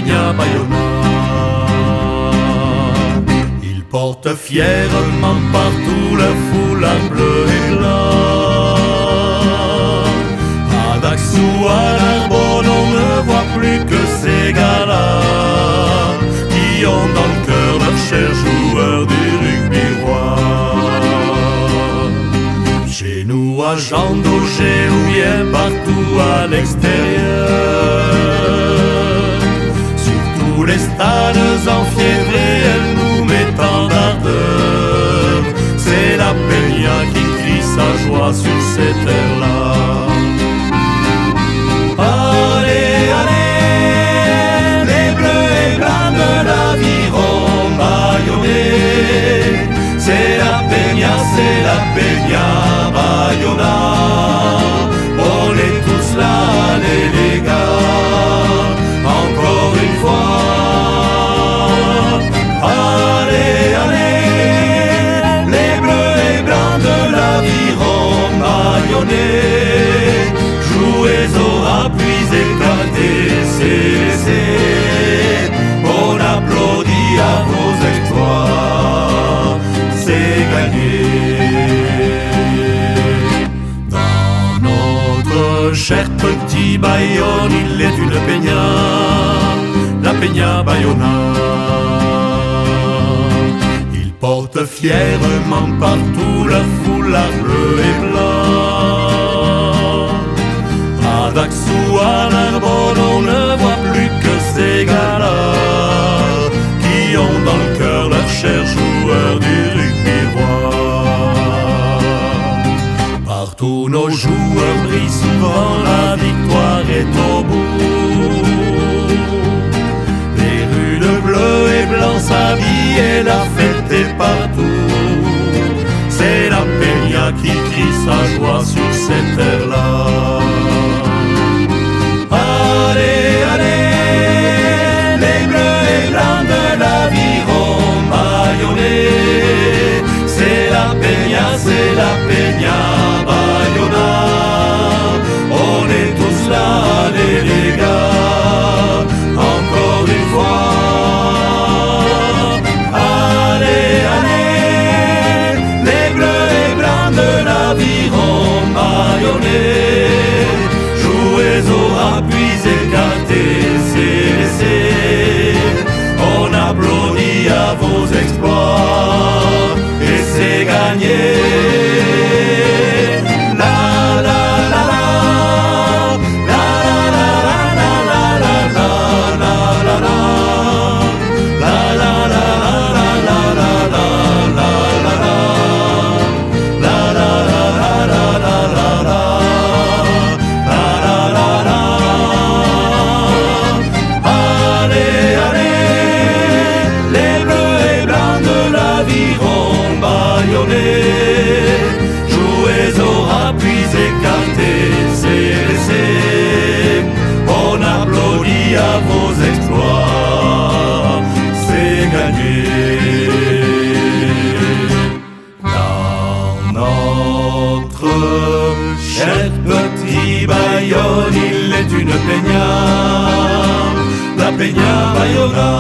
Peña Bayona. Ils portent fièrement partout leur foulard bleu et blanc. À Dax ou à Narbonne, on ne voit plus que ces gars-là qui ont dans le cœur leur cher joueur du rugby roi. Chez nous à Jean d'Auger ou bien partout à l'extérieur, sur tous les stades enfiévrés, elle nous met en ardeur. C'est la Peña qui crie sa joie sur ces terres-là. Allez, allez, les bleus et blancs de l'aviron bayonnais. C'est la Peña Bayona. On est tous là, allez les gars, encore une fois. Allez, allez, les bleus et blancs de l'aviron bayonnais. Jouez au appuis éclatés, c'est on applaudit à vos exploits, c'est gagné. Dans notre cher petit Bayonne, il est une Peña, la Peña Bayona. Ils portent fièrement partout leur foulard bleu et blanc. À Dax ou à Narbonne, on ne voit plus que ces gars-là qui ont dans le cœur leur cher joueur du rugby roi. Partout nos joueurs brillent, souvent la victoire est au bout. Les rues de bleu et blanc s'habillent et la fête est partout. C'est la Peña qui crie sa joie sur cette terre-là. Allez, allez, les bleus et blancs de l'aviron bayonnais. C'est la Peña Bayona. On est tous là, allez les gars, encore une fois. Allez, allez, les bleus et blancs de l'aviron bayonnais. Jouez au appuis écartés, c'est on applaudit à vos exploits et c'est gagné. La la la la, la la la la la la la la la la, la la la la la la la la la la, la la la la la la la. Jouez au appuis écartés, c'est on applaudit à vos exploits, c'est gagné. Dans notre cher petit Bayonne, il est une Peña, la Peña Bayona.